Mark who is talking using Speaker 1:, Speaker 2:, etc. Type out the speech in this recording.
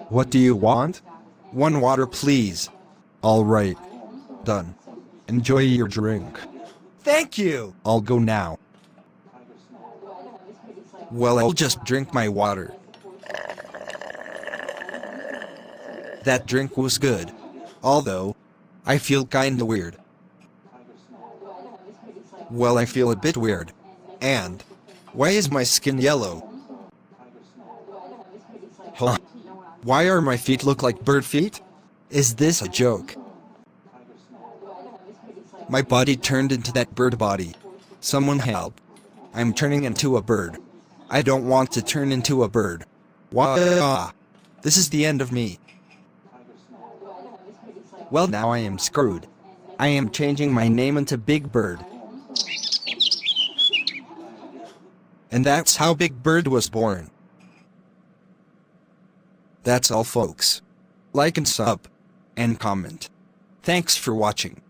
Speaker 1: What do you want? One water, please. All right. Done. Enjoy your drink. Thank you. I'll go now. Well, I'll just drink my water. That drink was good. Although, I feel kinda weird. Well, I feel a bit weird. And, why is my skin yellow? Huh? Why are my feet look like bird feet? Is this a joke? My body turned into that bird body. Someone help. I'm turning into a bird. I don't want to turn into a bird. Wah! This is the end of me. Well, now I am screwed. I am changing my name into Big Bird. And that's how Big Bird was born. That's all, folks. Like and sub. And comment. Thanks for watching.